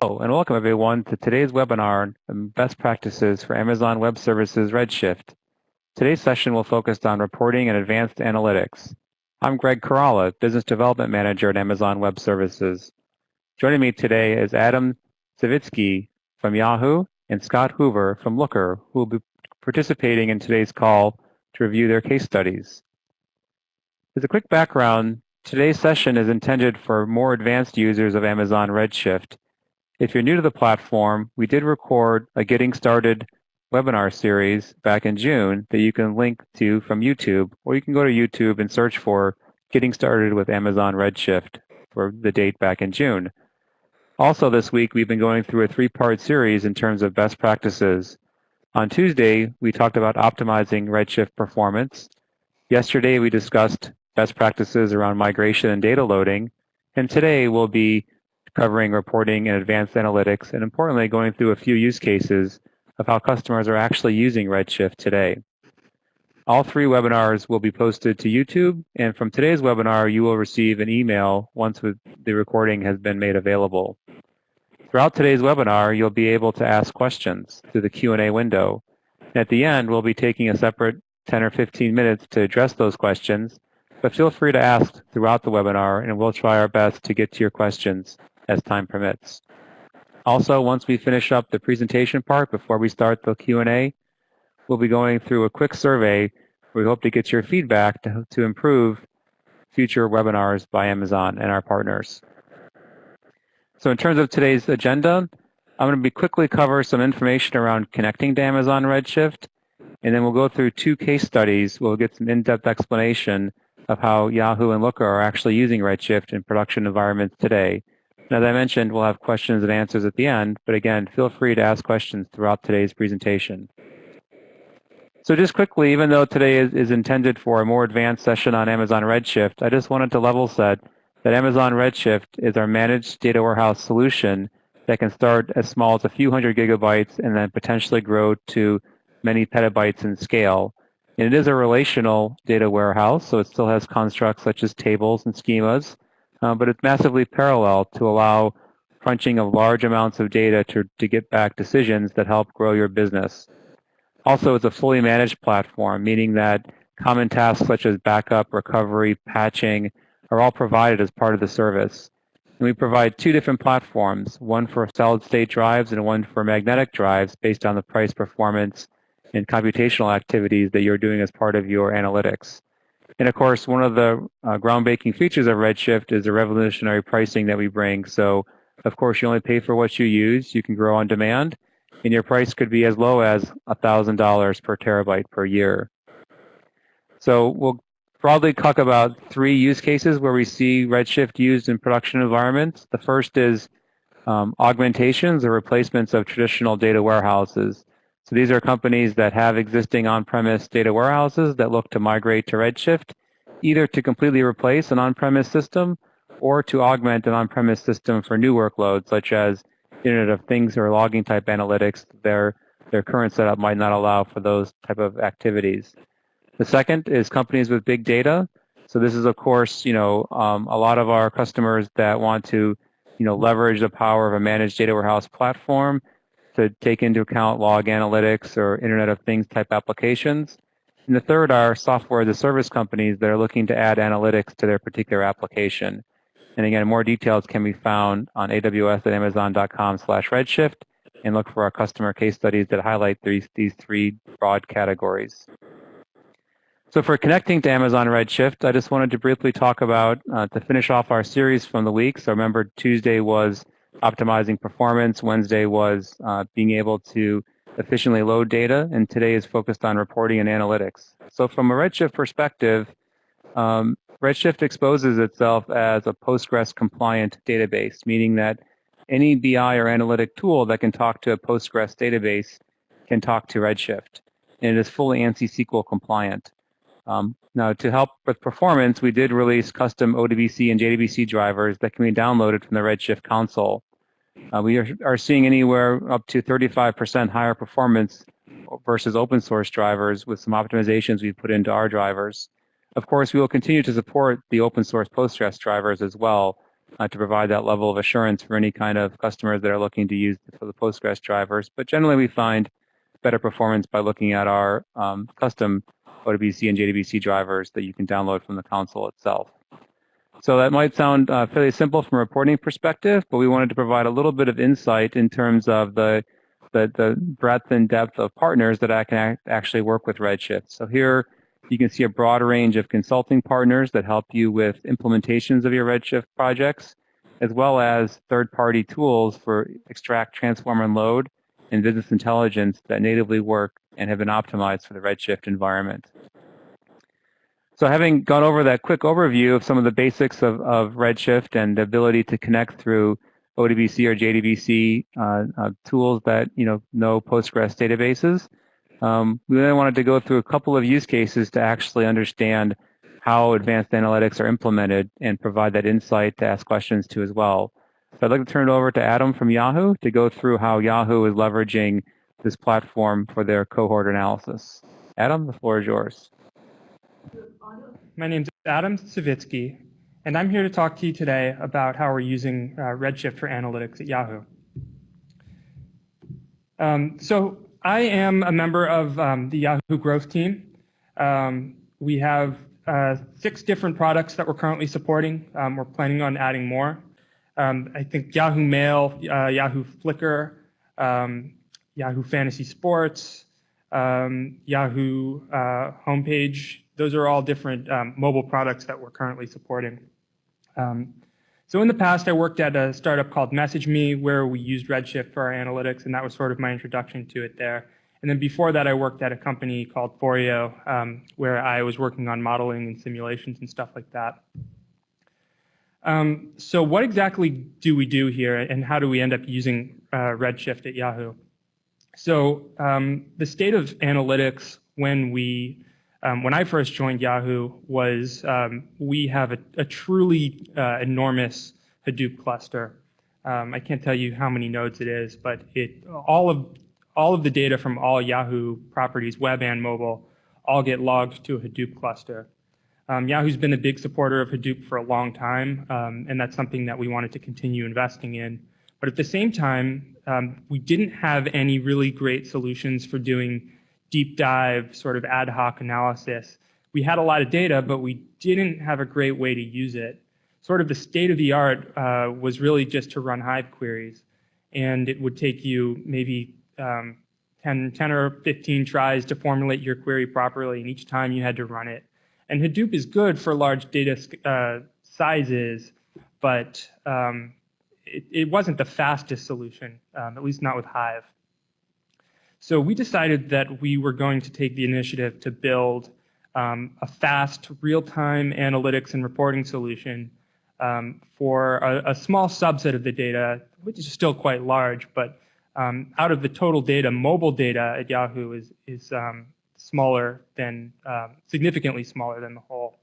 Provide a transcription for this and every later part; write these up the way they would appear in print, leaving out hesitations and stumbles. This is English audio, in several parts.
Hello, and welcome everyone to today's webinar on Best Practices for Amazon Web Services Redshift. Today's session will focus on reporting and advanced analytics. I'm Greg Kerala, Business Development Manager at Amazon Web Services. Joining me today is Adam Savitsky from Yahoo and Scott Hoover from Looker, who will be participating in today's call to review their case studies. As a quick background, today's session is intended for more advanced users of Amazon Redshift. If you're new to the platform, we did record a Getting Started webinar series back in June that you can link to from YouTube, or you can go to YouTube and search for Getting Started with Amazon Redshift for the date back in June. Also this week, we've been going through a three-part series in terms of best practices. On Tuesday, we talked about optimizing Redshift performance. Yesterday, we discussed best practices around migration and data loading. And today, we'll be covering reporting and advanced analytics, and importantly, going through a few use cases of how customers are actually using Redshift today. All three webinars will be posted to YouTube, and from today's webinar, you will receive an email once the recording has been made available. Throughout today's webinar, you'll be able to ask questions through the Q&A window. And at the end, we'll be taking a separate 10 or 15 minutes to address those questions, but feel free to ask throughout the webinar, and we'll try our best to get to your questions as time permits. Also, once we finish up the presentation part, before we start the Q&A, we'll be going through a quick survey where we hope to get your feedback to improve future webinars by Amazon and our partners. So in terms of today's agenda, I'm going to quickly cover some information around connecting to Amazon Redshift, and then we'll go through two case studies. We'll get some in-depth explanation of how Yahoo and Looker are actually using Redshift in production environments today. As I mentioned, we'll have questions and answers at the end, but again, feel free to ask questions throughout today's presentation. So just quickly, even though today is intended for a more advanced session on Amazon Redshift, I just wanted to level set that Amazon Redshift is our managed data warehouse solution that can start as small as a few hundred gigabytes and then potentially grow to many petabytes in scale. And it is a relational data warehouse, so it still has constructs such as tables and schemas, but it's massively parallel to allow crunching of large amounts of data to get back decisions that help grow your business. Also, it's a fully managed platform, meaning that common tasks such as backup, recovery, patching are all provided as part of the service. And we provide two different platforms, one for solid-state drives and one for magnetic drives based on the price, performance, and computational activities that you're doing as part of your analytics. And of course, one of the groundbreaking features of Redshift is the revolutionary pricing that we bring. So, of course, you only pay for what you use. You can grow on demand, and your price could be as low as $1,000 per terabyte per year. So we'll broadly talk about three use cases where we see Redshift used in production environments. The first is augmentations or replacements of traditional data warehouses. So these are companies that have existing on-premise data warehouses that look to migrate to Redshift, either to completely replace an on-premise system or to augment an on-premise system for new workloads, such as Internet of Things or logging type analytics. Their current setup might not allow for those type of activities. The second is companies with big data. So this is, of course, a lot of our customers that want to, leverage the power of a managed data warehouse platform to take into account log analytics or Internet of Things type applications. And the third are software as a service companies that are looking to add analytics to their particular application. And again, more details can be found on aws.amazon.com/redshift, and look for our customer case studies that highlight these three broad categories. So for connecting to Amazon Redshift, I just wanted to briefly talk about, to finish off our series from the week. So remember, Tuesday was optimizing performance. Wednesday was being able to efficiently load data, and today is focused on reporting and analytics. So from a Redshift perspective, Redshift exposes itself as a Postgres compliant database, meaning that any BI or analytic tool that can talk to a Postgres database can talk to Redshift, and it is fully ANSI SQL compliant. Now, to help with performance, we did release custom ODBC and JDBC drivers that can be downloaded from the Redshift console. We are seeing anywhere up to 35% higher performance versus open source drivers with some optimizations we've put into our drivers. Of course, we will continue to support the open source Postgres drivers as well, to provide that level of assurance for any kind of customers that are looking to use for the Postgres drivers. But generally, we find better performance by looking at our custom ODBC and JDBC drivers that you can download from the console itself. So that might sound fairly simple from a reporting perspective, but we wanted to provide a little bit of insight in terms of the breadth and depth of partners that I can actually work with Redshift. So here you can see a broad range of consulting partners that help you with implementations of your Redshift projects, as well as third-party tools for extract, transform, and load and business intelligence that natively work and have been optimized for the Redshift environment. So having gone over that quick overview of some of the basics of Redshift and the ability to connect through ODBC or JDBC tools that know Postgres databases, we then wanted to go through a couple of use cases to actually understand how advanced analytics are implemented and provide that insight to ask questions to as well. So I'd like to turn it over to Adam from Yahoo to go through how Yahoo is leveraging this platform for their cohort analysis. Adam, the floor is yours. My name is Adam Savitsky, and I'm here to talk to you today about how we're using Redshift for analytics at Yahoo. So I am a member of the Yahoo growth team. We have 6 different products that we're currently supporting. We're planning on adding more. I think Yahoo Mail, Yahoo Flickr, Yahoo Fantasy Sports, Yahoo Homepage. Those are all different mobile products that we're currently supporting. So in the past, I worked at a startup called MessageMe, where we used Redshift for our analytics, and that was sort of my introduction to it there. And then before that, I worked at a company called Foreo, where I was working on modeling and simulations and stuff like that. So what exactly do we do here, and how do we end up using Redshift at Yahoo? So the state of analytics when I first joined Yahoo was we have a truly enormous Hadoop cluster. I can't tell you how many nodes it is, but all of the data from all Yahoo properties, web and mobile, all get logged to a Hadoop cluster. Yahoo's been a big supporter of Hadoop for a long time, and that's something that we wanted to continue investing in. But at the same time, we didn't have any really great solutions for doing deep dive sort of ad hoc analysis. We had a lot of data, but we didn't have a great way to use it. Sort of the state of the art was really just to run Hive queries. And it would take you maybe 10 or 15 tries to formulate your query properly, and each time you had to run it. And Hadoop is good for large data sizes, but it wasn't the fastest solution, at least not with Hive. So we decided that we were going to take the initiative to build a fast, real-time analytics and reporting solution for a small subset of the data, which is still quite large, but out of the total data, mobile data at Yahoo is smaller than, significantly smaller than the whole.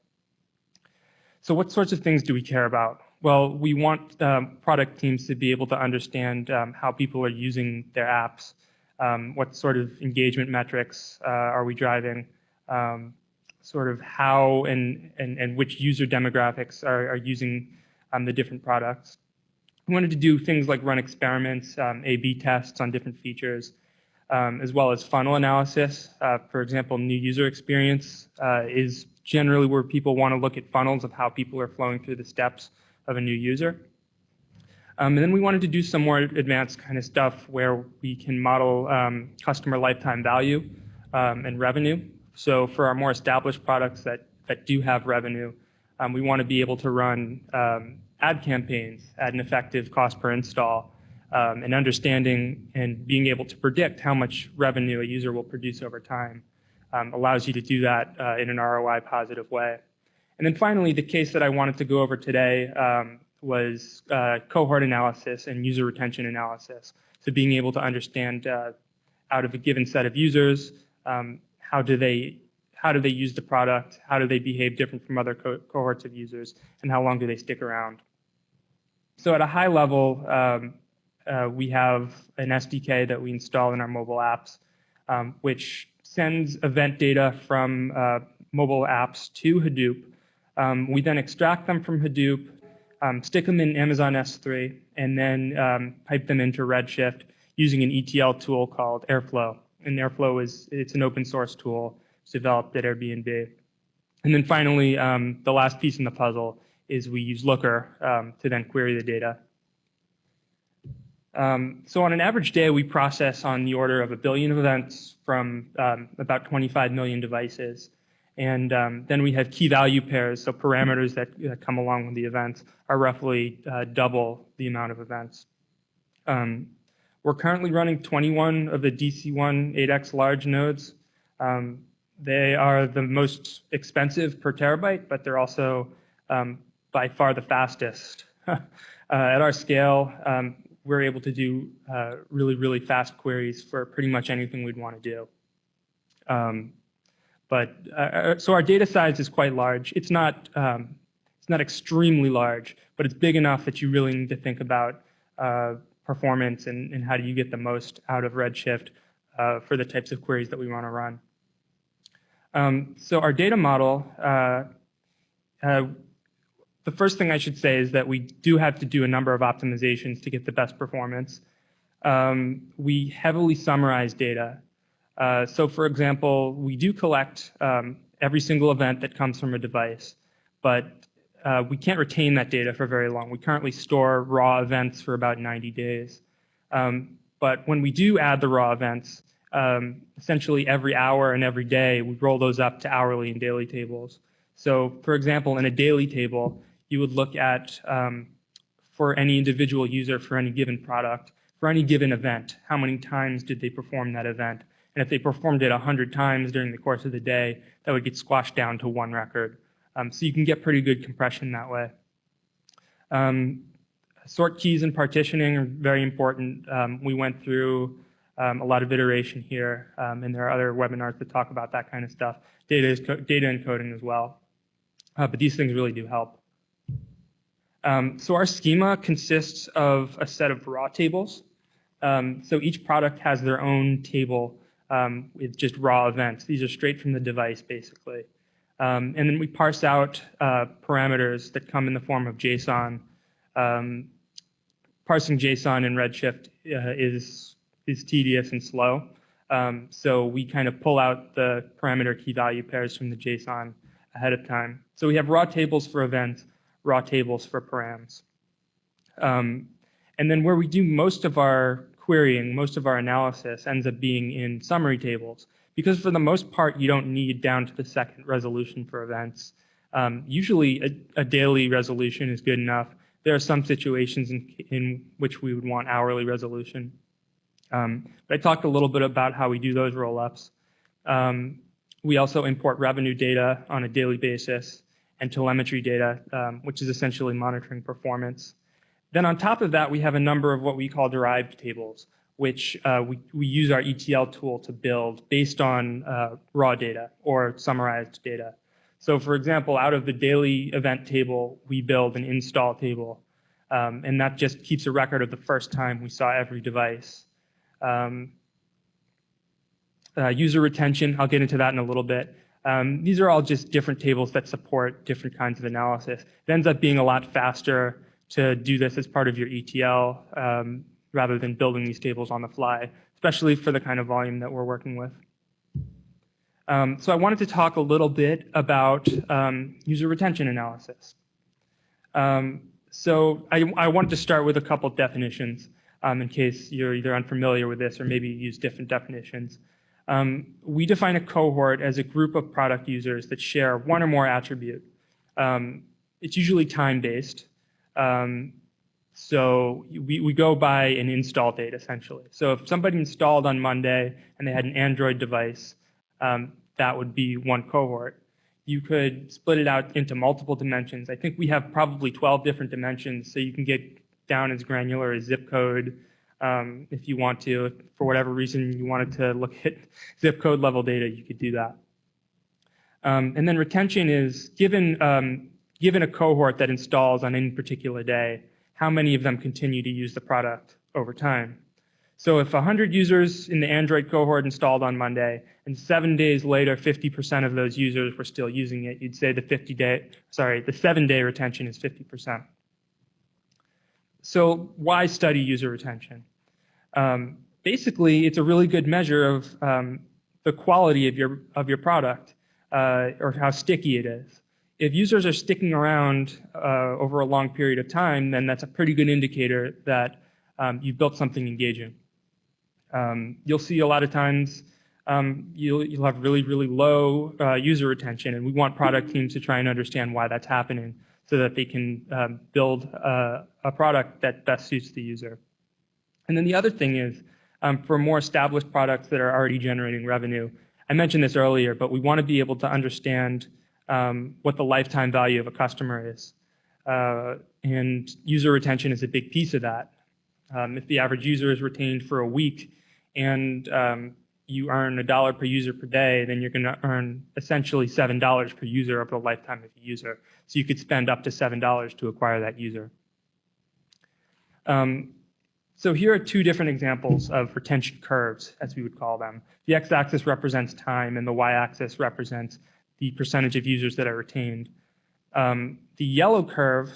So what sorts of things do we care about? Well, we want product teams to be able to understand how people are using their apps. What sort of engagement metrics are we driving? Sort of how and which user demographics are using the different products. We wanted to do things like run experiments, A/B tests on different features, as well as funnel analysis. For example, new user experience is generally where people want to look at funnels of how people are flowing through the steps of a new user. And then we wanted to do some more advanced kind of stuff where we can model customer lifetime value and revenue. So for our more established products that do have revenue, we want to be able to run ad campaigns at an effective cost per install, and understanding and being able to predict how much revenue a user will produce over time allows you to do that in an ROI positive way. And then finally, the case that I wanted to go over today was cohort analysis and user retention analysis. So being able to understand out of a given set of users, how do they use the product, how do they behave different from other cohorts of users, and how long do they stick around. So at a high level, we have an SDK that we install in our mobile apps, which sends event data from mobile apps to Hadoop. We then extract them from Hadoop, stick them in Amazon S3, and then pipe them into Redshift using an ETL tool called Airflow. And Airflow it's an open source tool. It's developed at Airbnb. And then finally, the last piece in the puzzle is we use Looker to then query the data. So on an average day, we process on the order of 1 billion events from about 25 million devices. And then we have key value pairs, so parameters that come along with the events are roughly double the amount of events. We're currently running 21 of the DC1 8x large nodes. They are the most expensive per terabyte, but they're also by far the fastest. At our scale, we're able to do really, really fast queries for pretty much anything we'd want to do. So our data size is quite large. It's not extremely large, but it's big enough that you really need to think about performance and how do you get the most out of Redshift for the types of queries that we want to run. So our data model, the first thing I should say is that we do have to do a number of optimizations to get the best performance. We heavily summarize data. So for example, we do collect every single event that comes from a device, but we can't retain that data for very long. We currently store raw events for about 90 days. But when we do add the raw events, essentially every hour and every day, we roll those up to hourly and daily tables. So for example, in a daily table, you would look at, for any individual user for any given product, for any given event, how many times did they perform that event? And if they performed it 100 times during the course of the day, that would get squashed down to one record. So you can get pretty good compression that way. Sort keys and partitioning are very important. We went through a lot of iteration here, and there are other webinars that talk about that kind of stuff. Data encoding as well. But these things really do help. So our schema consists of a set of raw tables. So each product has their own table with just raw events. These are straight from the device, basically. And then we parse out parameters that come in the form of JSON. Parsing JSON in Redshift is tedious and slow. So we kind of pull out the parameter key value pairs from the JSON ahead of time. So we have raw tables for events, raw tables for params. And then where we do most of our querying, most of our analysis ends up being in summary tables. Because for the most part, you don't need down to the second resolution for events. Usually a daily resolution is good enough. There are some situations in which we would want hourly resolution. But I talked a little bit about how we do those roll-ups. We also import revenue data on a daily basis and telemetry data, which is essentially monitoring performance. Then on top of that, we have a number of what we call derived tables, which we use our ETL tool to build based on raw data or summarized data. So for example, out of the daily event table, we build an install table. And that just keeps a record of the first time we saw every device. User retention, I'll get into that in a little bit. These are all just different tables that support different kinds of analysis. It ends up being a lot faster to do this as part of your ETL rather than building these tables on the fly, especially for the kind of volume that we're working with. So I wanted to talk a little bit about user retention analysis. So I wanted to start with a couple definitions in case you're either unfamiliar with this or maybe use different definitions. We define a cohort as a group of product users that share one or more attribute. It's usually time-based. So we go by an install date, essentially. So if somebody installed on Monday and they had an Android device, that would be one cohort. You could split it out into multiple dimensions. I think we have probably 12 different dimensions, so you can get down as granular as zip code if you want to. If for whatever reason you wanted to look at zip code level data, you could do that. And then retention is given a cohort that installs on any particular day, how many of them continue to use the product over time. So if 100 users in the Android cohort installed on Monday, and 7 days later, 50% of those users were still using it, you'd say the 7-day retention is 50%. So why study user retention? Basically, it's a really good measure of the quality of your product or how sticky it is. If users are sticking around over a long period of time, then that's a pretty good indicator that you've built something engaging. You'll see a lot of times you'll have really, really low user retention, and we want product teams to try and understand why that's happening so that they can build a product that best suits the user. And then the other thing is, for more established products that are already generating revenue, I mentioned this earlier, but we want to be able to understand what the lifetime value of a customer is. And user retention is a big piece of that. If the average user is retained for a week and you earn $1 per user per day, then you're going to earn essentially $7 per user over the lifetime of the user. So you could spend up to $7 to acquire that user. So here are two different examples of retention curves, as we would call them. The x-axis represents time, and the y-axis represents the percentage of users that are retained. The yellow curve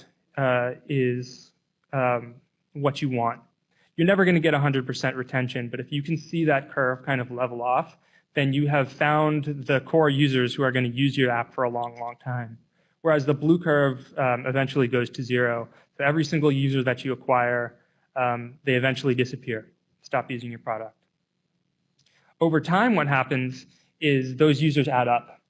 is what you want. You're never going to get 100% retention, but if you can see that curve kind of level off, then you have found the core users who are going to use your app for a long, long time. Whereas the blue curve eventually goes to 0. So every single user that you acquire, they eventually disappear, stop using your product. Over time, what happens is those users add up.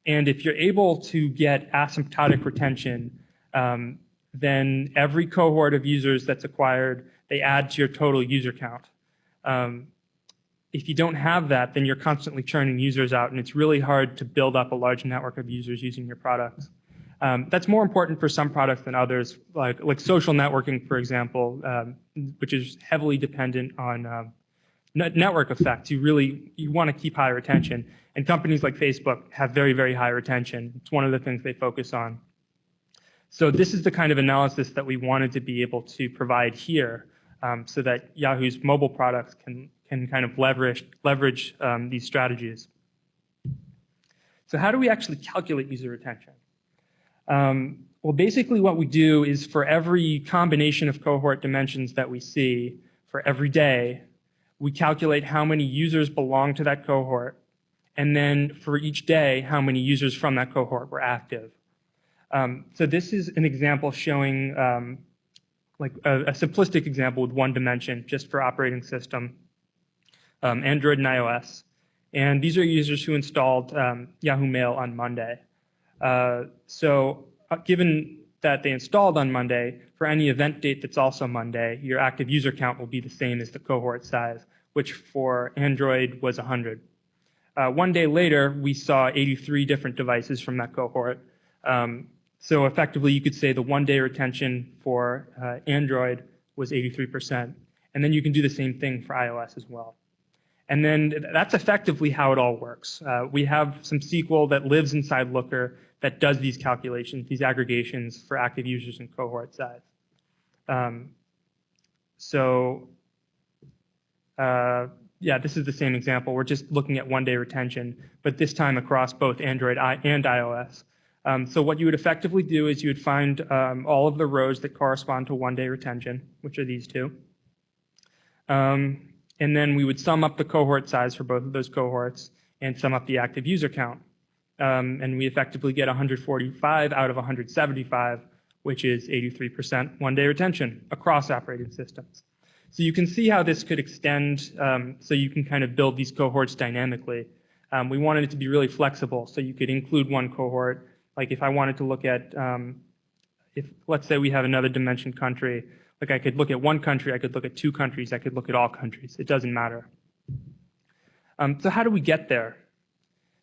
And if you're able to get asymptotic retention, then every cohort of users that's acquired, they add to your total user count. If you don't have that, then you're constantly churning users out, and it's really hard to build up a large network of users using your products. That's more important for some products than others, like social networking, for example, which is heavily dependent on network effects. You want to keep high retention, and companies like Facebook have very, very high retention. It's one of the things they focus on. So this is the kind of analysis that we wanted to be able to provide here, so that Yahoo's mobile products can kind of leverage these strategies. So how do we actually calculate user retention? Well, basically what we do is for every combination of cohort dimensions that we see, for every day, we calculate how many users belong to that cohort, and then for each day, how many users from that cohort were active. So this is an example showing like a simplistic example with one dimension just for operating system, Android and iOS. And these are users who installed Yahoo Mail on Monday. So given that they installed on Monday, for any event date that's also Monday, your active user count will be the same as the cohort size, which for Android was 100. One day later, we saw 83 different devices from that cohort. So effectively, you could say the one-day retention for Android was 83%. And then you can do the same thing for iOS as well. And then that's effectively how it all works. We have some SQL that lives inside Looker that does these calculations, these aggregations for active users and cohort size. Yeah, this is the same example. We're just looking at one-day retention, but this time across both Android and iOS. So what you would effectively do is you would find all of the rows that correspond to one-day retention, which are these two. And then we would sum up the cohort size for both of those cohorts and sum up the active user count. And we effectively get 145 out of 175, which is 83% one-day retention across operating systems. So you can see how this could extend, so you can kind of build these cohorts dynamically. We wanted it to be really flexible, so you could include one cohort. Like if I wanted to look at, if let's say we have another dimension country, like I could look at one country, I could look at two countries, I could look at all countries. It doesn't matter. So how do we get there?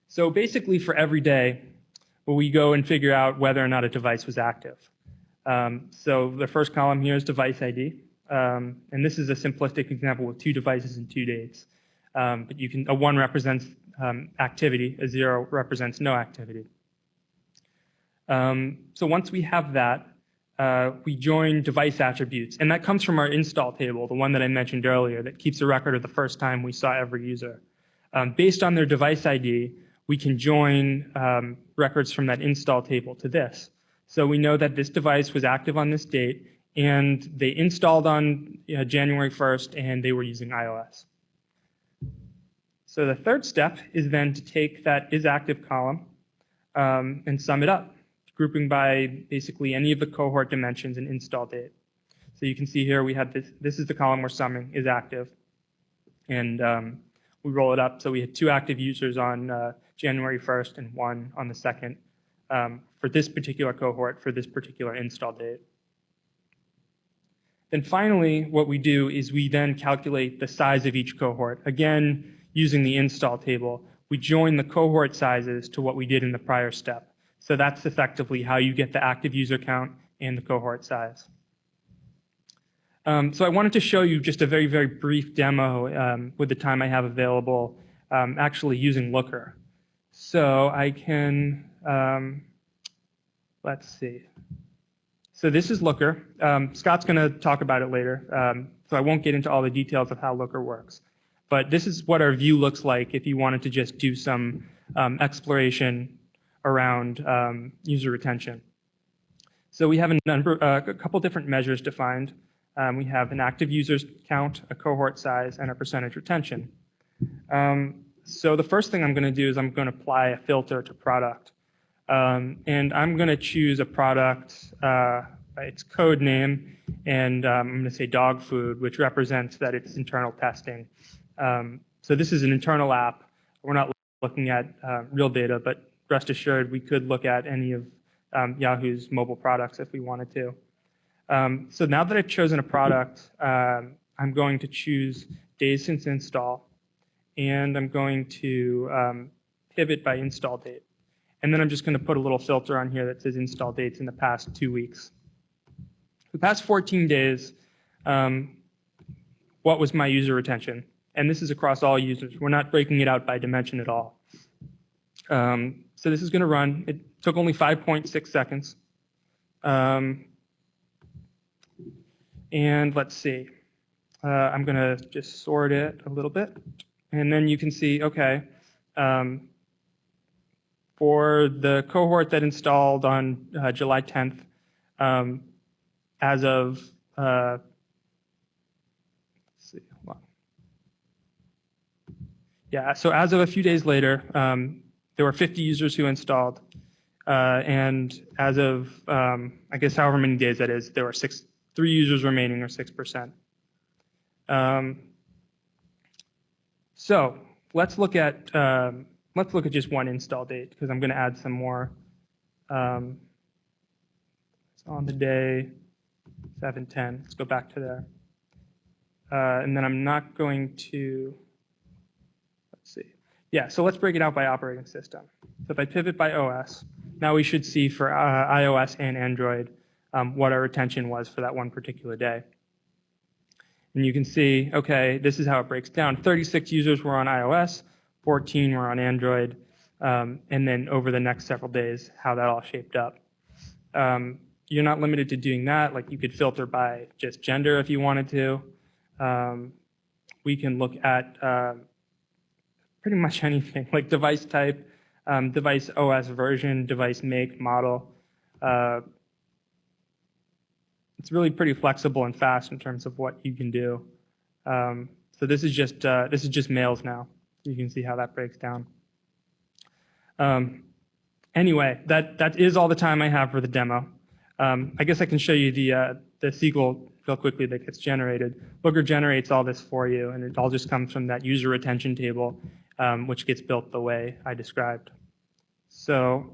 So basically for every day, we go and figure out whether or not a device was active. So the first column here is device ID. And this is a simplistic example with 2 devices and 2 dates. But you can, a 1 represents activity, a 0 represents no activity. So once we have that, we join device attributes. And that comes from our install table, the one that I mentioned earlier, that keeps a record of the first time we saw every user. Based on their device ID, we can join records from that install table to this. So we know that this device was active on this date, and they installed on January 1st, and they were using iOS. So the third step is then to take that isActive column and sum it up, grouping by basically any of the cohort dimensions and install date. So you can see here we have this is the column we're summing, isActive. And we roll it up. So we had 2 active users on January 1st and 1 on the 2nd for this particular cohort for this particular install date. Then finally, what we do is we then calculate the size of each cohort. Again, using the install table, we join the cohort sizes to what we did in the prior step. So that's effectively how you get the active user count and the cohort size. So I wanted to show you just a very, very brief demo with the time I have available, actually using Looker. So I can, let's see. So this is Looker. Scott's going to talk about it later, so I won't get into all the details of how Looker works. But this is what our view looks like if you wanted to just do some exploration around user retention. So we have a couple different measures defined. We have an active users count, a cohort size, and a percentage retention. So the first thing I'm going to do is I'm going to apply a filter to product. And I'm going to choose a product, its code name, and I'm going to say dog food, which represents that it's internal testing. So this is an internal app. We're not looking at real data, but rest assured we could look at any of Yahoo's mobile products if we wanted to. So now that I've chosen a product, I'm going to choose days since install, and I'm going to pivot by install date. And then I'm just going to put a little filter on here that says install dates in the past 2 weeks. The past 14 days, what was my user retention? And this is across all users. We're not breaking it out by dimension at all. So this is going to run. It took only 5.6 seconds. And let's see. I'm going to just sort it a little bit. And then you can see, OK, for the cohort that installed on July 10th, as of, let's see, hold on. Yeah, so as of a few days later, there were 50 users who installed. And as of, I guess, however many days that is, there were 3 users remaining, or 6%. So let's look at just one install date, because I'm going to add some more. So on the day 7/10, let's go back to there. And then I'm not going to, let's see. Yeah, so let's break it out by operating system. So if I pivot by OS, now we should see for iOS and Android what our retention was for that one particular day. And you can see, OK, this is how it breaks down. 36 users were on iOS, 14 were on Android, and then over the next several days, how that all shaped up. You're not limited to doing that. Like, you could filter by just gender if you wanted to. We can look at pretty much anything, like device type, device OS version, device make, model. It's really pretty flexible and fast in terms of what you can do. So this is just males now. You can see how that breaks down. Anyway, that is all the time I have for the demo. I guess I can show you the SQL real quickly that gets generated. Looker generates all this for you, and it all just comes from that user retention table, which gets built the way I described. So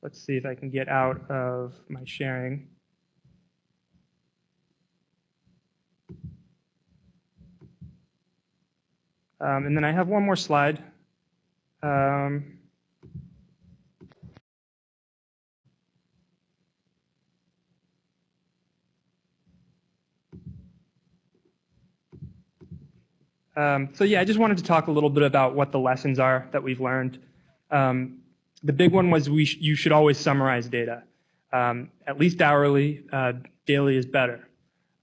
let's see if I can get out of my sharing. And then I have one more slide. So yeah, I just wanted to talk a little bit about what the lessons are that we've learned. The big one was you should always summarize data, at least hourly. Daily is better.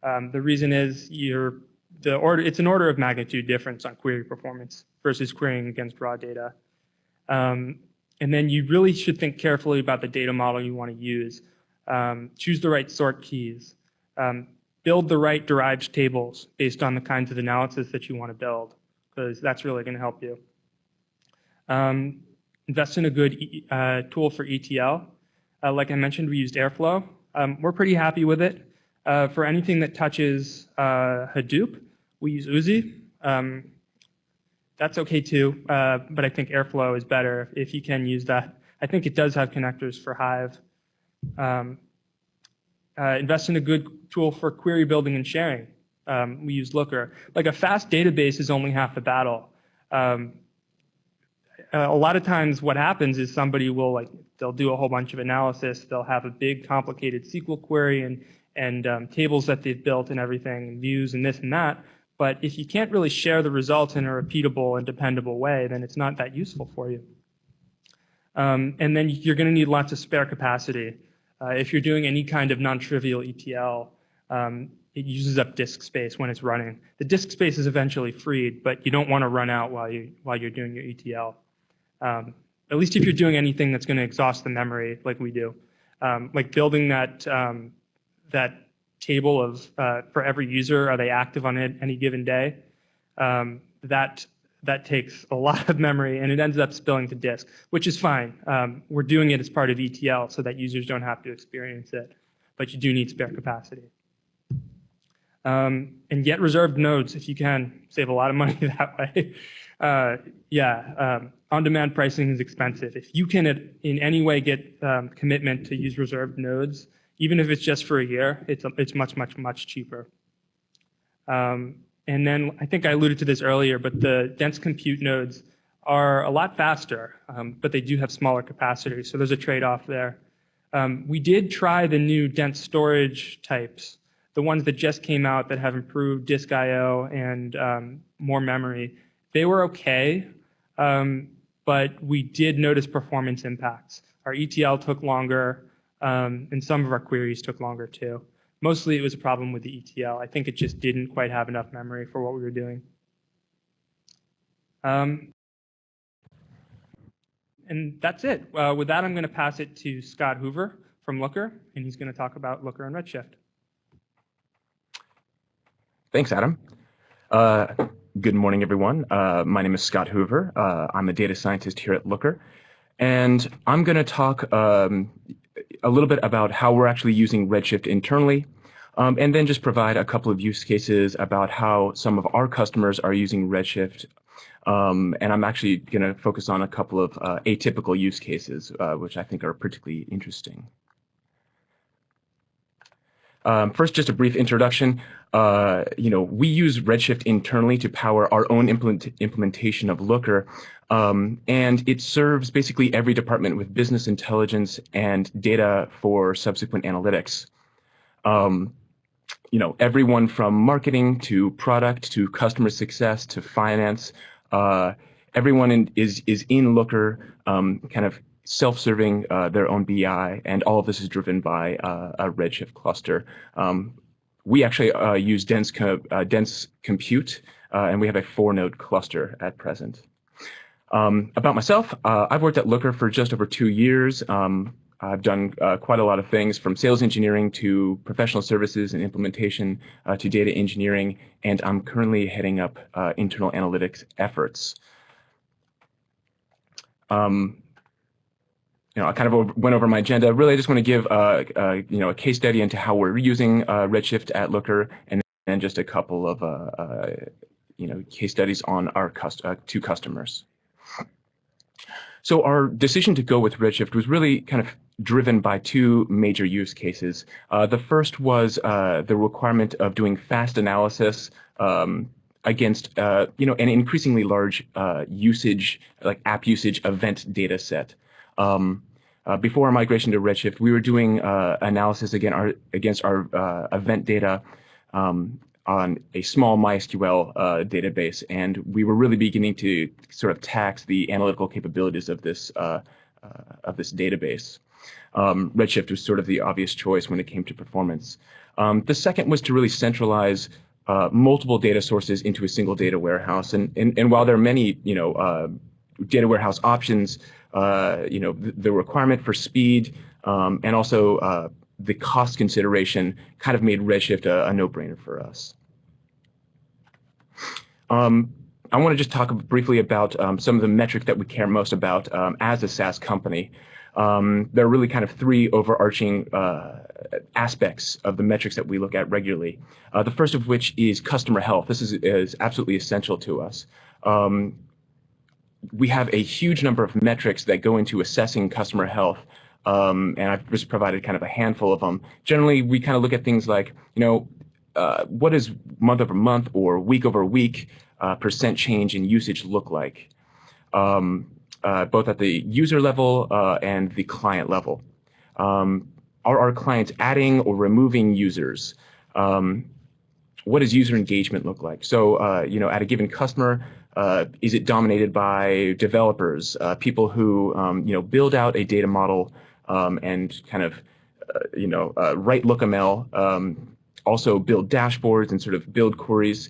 The reason is it's an order of magnitude difference on query performance versus querying against raw data. And then you really should think carefully about the data model you want to use. choose the right sort keys, build the right derived tables based on the kinds of analysis that you want to build, because that's really going to help you. Invest in a good tool for ETL. Like I mentioned, we used Airflow. We're pretty happy with it. For anything that touches Hadoop, we use Uzi. That's okay too, but I think Airflow is better if you can use that. I think it does have connectors for Hive. Invest in a good tool for query building and sharing. We use Looker. Like a fast database is only half the battle. A lot of times what happens is somebody will they'll do a whole bunch of analysis. They'll have a big complicated SQL query and tables that they've built and everything, and views and this and that. But if you can't really share the results in a repeatable and dependable way, then it's not that useful for you. And then you're going to need lots of spare capacity. If you're doing any kind of non-trivial ETL, it uses up disk space when it's running. The disk space is eventually freed, but you don't want to run out while you're doing your ETL. At least if you're doing anything that's going to exhaust the memory like we do. Like building that table of for every user, are they active on any given day? That takes a lot of memory, and it ends up spilling to disk, which is fine. We're doing it as part of ETL so that users don't have to experience it, but you do need spare capacity. And get reserved nodes if you can. Save a lot of money that way. On-demand pricing is expensive. If you can in any way get commitment to use reserved nodes, even if it's just for a year, it's much, much, much cheaper. And then I think I alluded to this earlier, but the dense compute nodes are a lot faster, but they do have smaller capacity, so there's a trade-off there. We did try the new dense storage types, the ones that just came out that have improved disk I/O and more memory. They were okay, but we did notice performance impacts. Our ETL took longer, and some of our queries took longer too. Mostly it was a problem with the ETL. I think it just didn't quite have enough memory for what we were doing. And that's it. With that, I'm going to pass it to Scott Hoover from Looker, and he's going to talk about Looker and Redshift. Thanks, Adam. Good morning, everyone. My name is Scott Hoover. I'm a data scientist here at Looker, and I'm going to talk a little bit about how we're actually using Redshift internally, and then just provide a couple of use cases about how some of our customers are using Redshift. And I'm actually going to focus on a couple of atypical use cases, which I think are particularly interesting. First, just a brief introduction. We use Redshift internally to power our own implementation of Looker, and it serves basically every department with business intelligence and data for subsequent analytics. Everyone from marketing to product to customer success to finance, everyone is in Looker, kind of self-serving their own BI, and all of this is driven by a Redshift cluster. We actually use dense compute, and we have a 4-node cluster at present. About myself, I've worked at Looker for just over 2 years. I've done quite a lot of things, from sales engineering to professional services and implementation to data engineering, and I'm currently heading up internal analytics efforts. I kind of went over my agenda. Really, I just want to give a case study into how we're using Redshift at Looker, and then just a couple of case studies on our two customers. So our decision to go with Redshift was really kind of driven by two major use cases. The first was the requirement of doing fast analysis against an increasingly large usage, like app usage event data set. Before our migration to Redshift, we were doing analysis against our event data on a small MySQL database, and we were really beginning to sort of tax the analytical capabilities of this database. Redshift was sort of the obvious choice when it came to performance. The second was to really centralize multiple data sources into a single data warehouse, and while there are many data warehouse options, the requirement for speed and also the cost consideration kind of made Redshift a no-brainer for us. I want to just talk briefly about some of the metrics that we care most about as a SaaS company. There are really kind of three overarching aspects of the metrics that we look at regularly. The first of which is customer health. This is absolutely essential to us. We have a huge number of metrics that go into assessing customer health, and I've just provided kind of a handful of them. Generally, we kind of look at things like, what does month over month or week over week percent change in usage look like, both at the user level and the client level. Are our clients adding or removing users? What does user engagement look like? So, at a given customer, is it dominated by developers, people who, build out a data model and kind of, write LookML, also build dashboards and sort of build queries?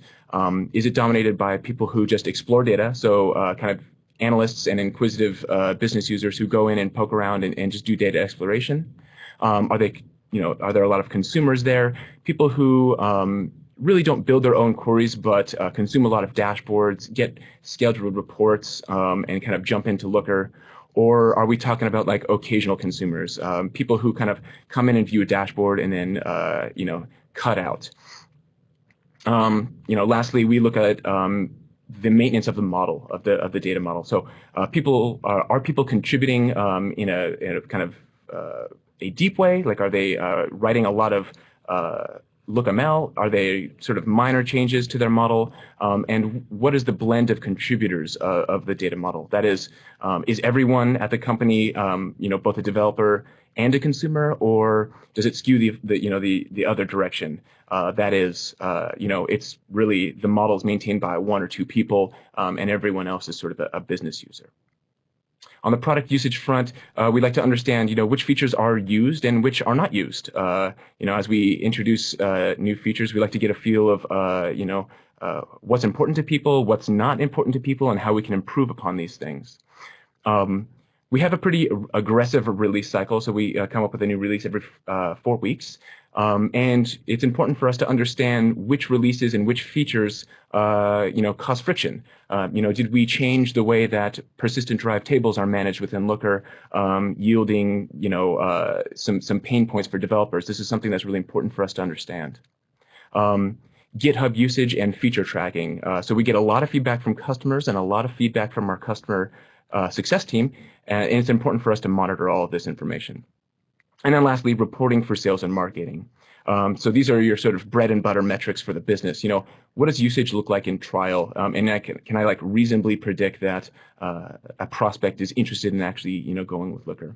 Is it dominated by people who just explore data? So kind of analysts and inquisitive business users who go in and poke around and just do data exploration? Are there a lot of consumers there? People who really don't build their own queries, but consume a lot of dashboards, get scheduled reports, and kind of jump into Looker? Or are we talking about like occasional consumers, people who kind of come in and view a dashboard and then, cut out? Lastly, we look at the maintenance of the model, of the data model. So are people contributing in a kind of a deep way? Like, are they writing a lot of LookML? Are they sort of minor changes to their model? And what is the blend of contributors of the data model? That is everyone at the company, both a developer and a consumer, or does it skew the other direction? That is, it's really the model is maintained by one or two people, and everyone else is sort of a business user. On the product usage front, we'd like to understand, which features are used and which are not used. As we introduce new features, we like to get a feel of, what's important to people, what's not important to people, and how we can improve upon these things. We have a pretty aggressive release cycle, so we come up with a new release every 4 weeks. And it's important for us to understand which releases and which features, cause friction. Did we change the way that persistent derived tables are managed within Looker, yielding, some pain points for developers? This is something that's really important for us to understand. GitHub usage and feature tracking. So we get a lot of feedback from customers and a lot of feedback from our customer success team, and it's important for us to monitor all of this information. And then lastly, reporting for sales and marketing. So these are your sort of bread and butter metrics for the business. What does usage look like in trial? And can I reasonably predict that a prospect is interested in actually, going with Looker?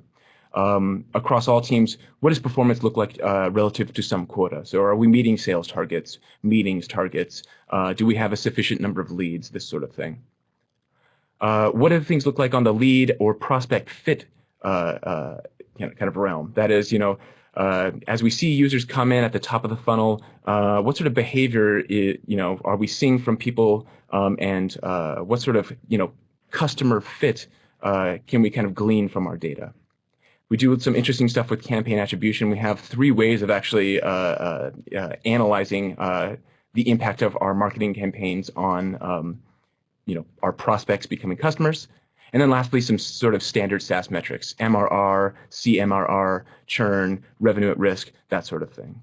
Across all teams, what does performance look like relative to some quota? So are we meeting sales targets, meetings targets? Do we have a sufficient number of leads? This sort of thing. What do things look like on the lead or prospect fit kind of realm? That is, as we see users come in at the top of the funnel, what sort of behavior are we seeing from people, and what sort of customer fit can we kind of glean from our data? We do some interesting stuff with campaign attribution. We have 3 ways of actually analyzing the impact of our marketing campaigns on our prospects becoming customers. And then lastly, some sort of standard SaaS metrics: MRR, CMRR, churn, revenue at risk, that sort of thing.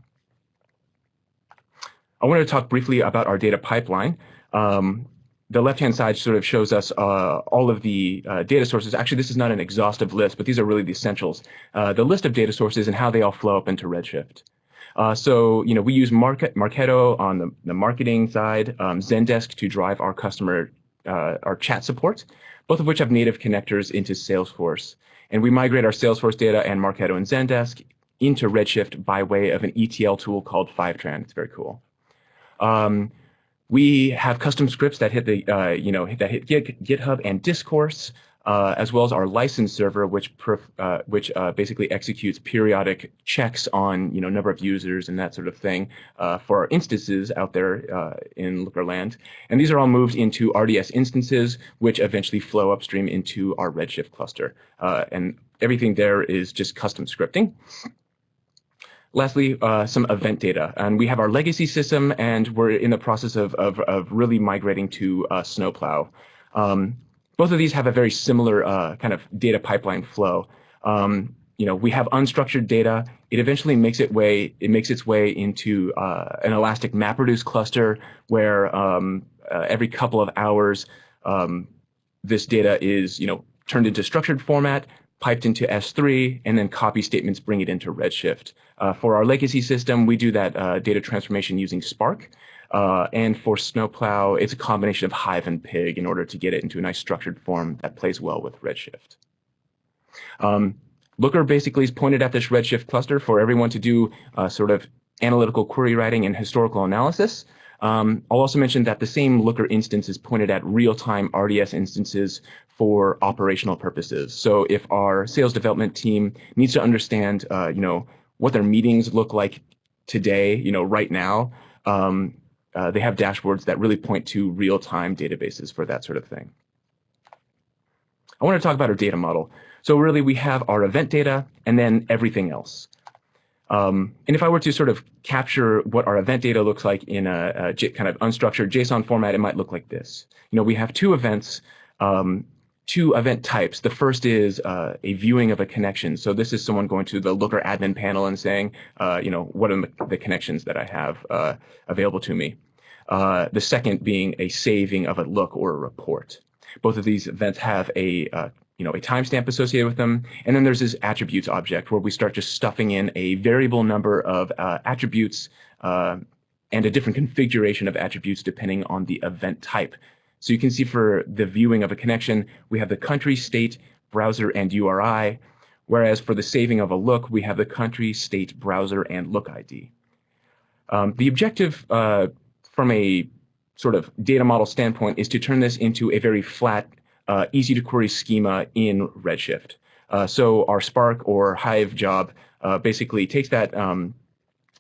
I wanted to talk briefly about our data pipeline. The left-hand side sort of shows us all of the data sources. Actually, this is not an exhaustive list, but these are really the essentials. The list of data sources and how they all flow up into Redshift. So we use Marketo on the marketing side, Zendesk to drive our our chat support, both of which have native connectors into Salesforce. And we migrate our Salesforce data and Marketo and Zendesk into Redshift by way of an ETL tool called Fivetran. It's very cool. We have custom scripts that hit GitHub and Discourse, as well as our license server, which basically executes periodic checks on number of users and that sort of thing for our instances out there in Looker land. And these are all moved into RDS instances, which eventually flow upstream into our Redshift cluster. And everything there is just custom scripting. Lastly, some event data. And we have our legacy system, and we're in the process of really migrating to Snowplow. Both of these have a very similar kind of data pipeline flow. We have unstructured data. It eventually makes its way into an Elastic MapReduce cluster, where every couple of hours, this data is turned into structured format, piped into S3, and then copy statements bring it into Redshift. For our legacy system, we do that data transformation using Spark. And for Snowplow, it's a combination of Hive and Pig in order to get it into a nice structured form that plays well with Redshift. Looker basically is pointed at this Redshift cluster for everyone to do sort of analytical query writing and historical analysis. I'll also mention that the same Looker instance is pointed at real-time RDS instances for operational purposes. So if our sales development team needs to understand, what their meetings look like today, right now, they have dashboards that really point to real-time databases for that sort of thing. I want to talk about our data model. So really, we have our event data and then everything else. And if I were to sort of capture what our event data looks like in a kind of unstructured JSON format, it might look like this. We have two events, two event types. The first is a viewing of a connection. So this is someone going to the Looker admin panel and saying, what are the connections that I have available to me. The second being a saving of a look or a report. Both of these events have a timestamp associated with them. And then there's this attributes object where we start just stuffing in a variable number of attributes and a different configuration of attributes depending on the event type. So you can see for the viewing of a connection, we have the country, state, browser, and URI, whereas for the saving of a look, we have the country, state, browser, and look ID. The objective from a sort of data model standpoint is to turn this into a very flat, easy to query schema in Redshift. So our Spark or Hive job basically takes that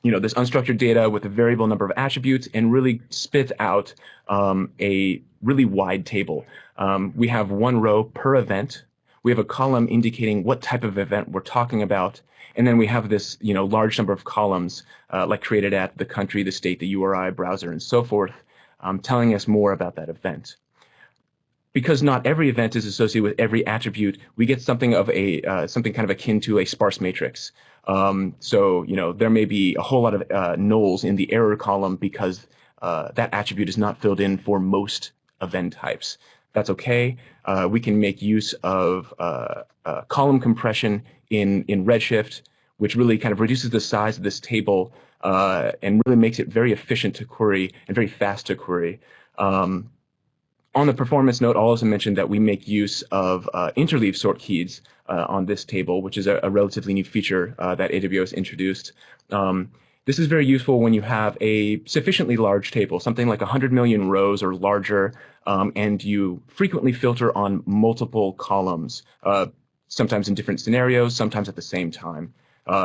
this unstructured data with a variable number of attributes and really spits out a really wide table. We have one row per event. We have a column indicating what type of event we're talking about. And then we have this large number of columns like created at the country, the state, the URI, browser, and so forth, telling us more about that event. Because not every event is associated with every attribute, we get something of something kind of akin to a sparse matrix. So there may be a whole lot of nulls in the error column because that attribute is not filled in for most event types. That's okay. We can make use of column compression in Redshift, which really kind of reduces the size of this table and really makes it very efficient to query and very fast to query. On the performance note, I'll also mention that we make use of interleave sort keys on this table, which is a relatively new feature that AWS introduced. This is very useful when you have a sufficiently large table, something like 100 million rows or larger, and you frequently filter on multiple columns, sometimes in different scenarios, sometimes at the same time.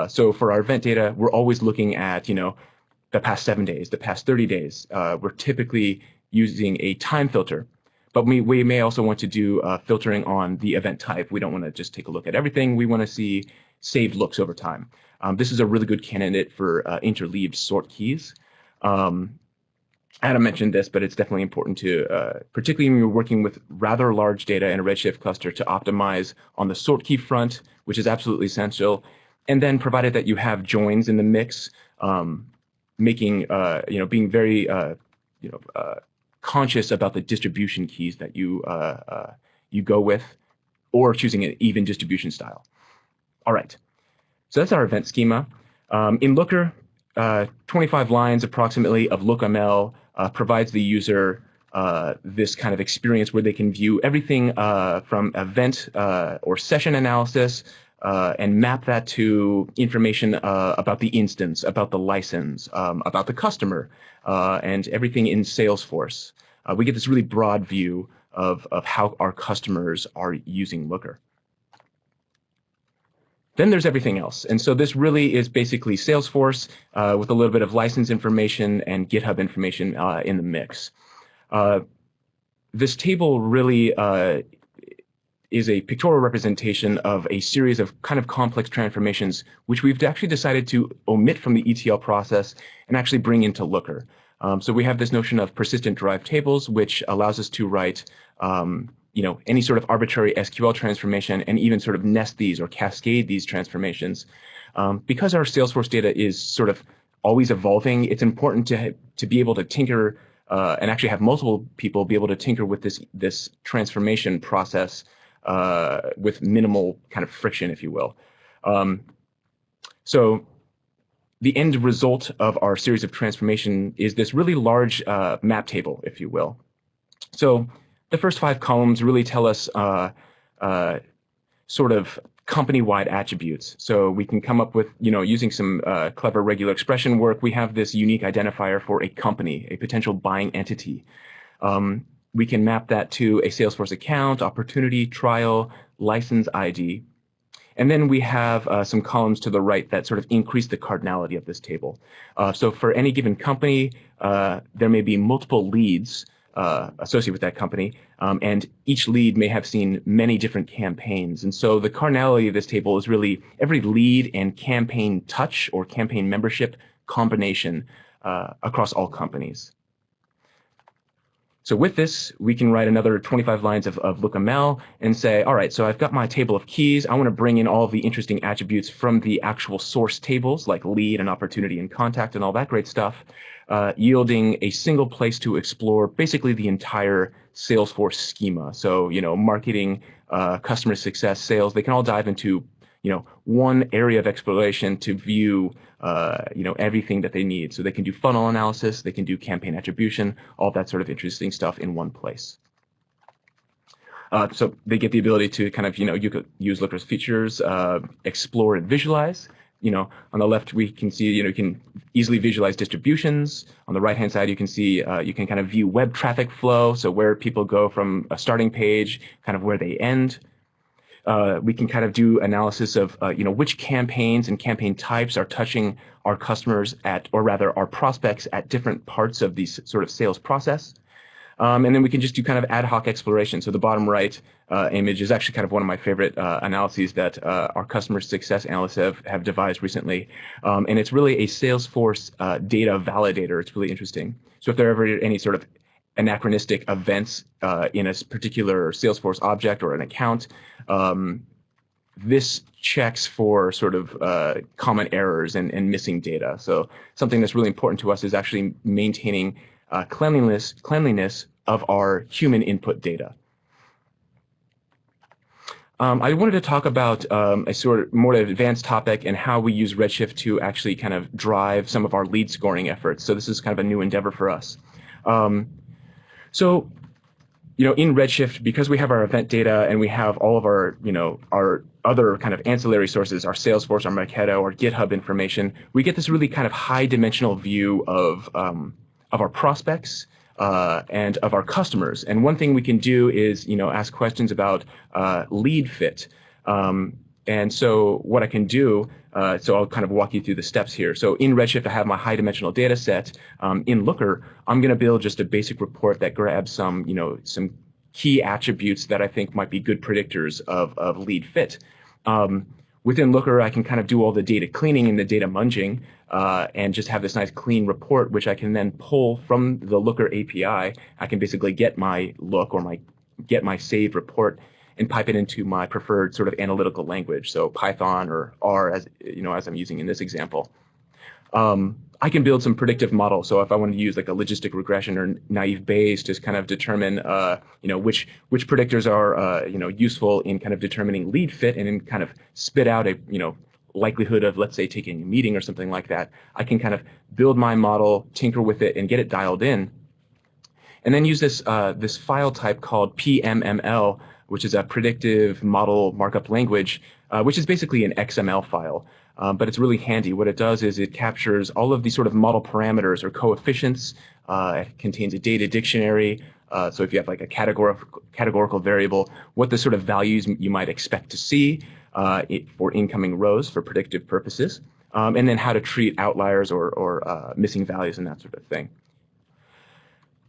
So for our event data, we're always looking at the past 7 days, the past 30 days. We're typically using a time filter. But we may also want to do filtering on the event type. We don't want to just take a look at everything. We want to see saved looks over time. This is a really good candidate for interleaved sort keys. Adam mentioned this, but it's definitely important to, particularly when you're working with rather large data in a Redshift cluster, to optimize on the sort key front, which is absolutely essential. And then provided that you have joins in the mix, being very, conscious about the distribution keys that you go with, or choosing an even distribution style. All right, so that's our event schema. In Looker, 25 lines approximately of lookml provides the user this kind of experience where they can view everything from event or session analysis and map that to information about the instance, about the license, about the customer, and everything in Salesforce. We get this really broad view of how our customers are using Looker. Then there's everything else. And so this really is basically Salesforce with a little bit of license information and GitHub information in the mix. This table really is a pictorial representation of a series of kind of complex transformations, which we've actually decided to omit from the ETL process and actually bring into Looker. So we have this notion of persistent derived tables, which allows us to write any sort of arbitrary SQL transformation and even sort of nest these or cascade these transformations. Because our Salesforce data is sort of always evolving, it's important to be able to tinker and actually have multiple people be able to tinker with this transformation process with minimal kind of friction, if you will. So the end result of our series of transformation is this really large map table, if you will. So the first 5 columns really tell us sort of company-wide attributes. So we can come up with, using some clever regular expression work, we have this unique identifier for a company, a potential buying entity. We can map that to a Salesforce account, opportunity, trial, license ID. And then we have some columns to the right that sort of increase the cardinality of this table. So for any given company, there may be multiple leads associated with that company, and each lead may have seen many different campaigns. And so the cardinality of this table is really every lead and campaign touch or campaign membership combination across all companies. So with this, we can write another 25 lines of LookML and say, all right, so I've got my table of keys. I want to bring in all of the interesting attributes from the actual source tables like lead and opportunity and contact and all that great stuff, yielding a single place to explore basically the entire Salesforce schema. So, marketing, customer success, sales, they can all dive into, one area of exploration to view everything that they need. So they can do funnel analysis, they can do campaign attribution, all that sort of interesting stuff in one place. So they get the ability to kind of, you could use Looker's features, explore and visualize. On the left, we can see, you can easily visualize distributions. On the right-hand side, you can see, you can kind of view web traffic flow. So where people go from a starting page, kind of where they end. We can kind of do analysis of, which campaigns and campaign types are touching our customers or rather our prospects at different parts of the sort of sales process. And then we can just do kind of ad hoc exploration. So the bottom right image is actually kind of one of my favorite analyses that our customer success analysts have devised recently. And it's really a Salesforce data validator. It's really interesting. So if there are ever any sort of anachronistic events in a particular Salesforce object or an account, this checks for sort of common errors and missing data. So something that's really important to us is actually maintaining cleanliness of our human input data. I wanted to talk about a sort of more advanced topic and how we use Redshift to actually kind of drive some of our lead scoring efforts. So this is kind of a new endeavor for us. So, in Redshift, because we have our event data and we have all of our, our other kind of ancillary sources, our Salesforce, our Marketo, our GitHub information, we get this really kind of high-dimensional view of our prospects and of our customers. And one thing we can do is, ask questions about lead fit. And so what I can do, so I'll kind of walk you through the steps here. So in Redshift, I have my high-dimensional data set. In Looker, I'm going to build just a basic report that grabs some, some key attributes that I think might be good predictors of lead fit. Within Looker, I can kind of do all the data cleaning and the data munging and just have this nice clean report, which I can then pull from the Looker API. I can basically get my look or get my saved report and pipe it into my preferred sort of analytical language, so Python or R, as I'm using in this example. I can build some predictive models. So if I want to use like a logistic regression or naive Bayes to kind of determine, which predictors are, useful in kind of determining lead fit and then kind of spit out a, likelihood of, let's say, taking a meeting or something like that, I can kind of build my model, tinker with it, and get it dialed in, and then use this this file type called PMML, which is a predictive model markup language, which is basically an XML file. But it's really handy. What it does is it captures all of these sort of model parameters or coefficients. It contains a data dictionary. So if you have like a categorical variable, what the sort of values you might expect to see for incoming rows for predictive purposes, and then how to treat outliers or missing values and that sort of thing.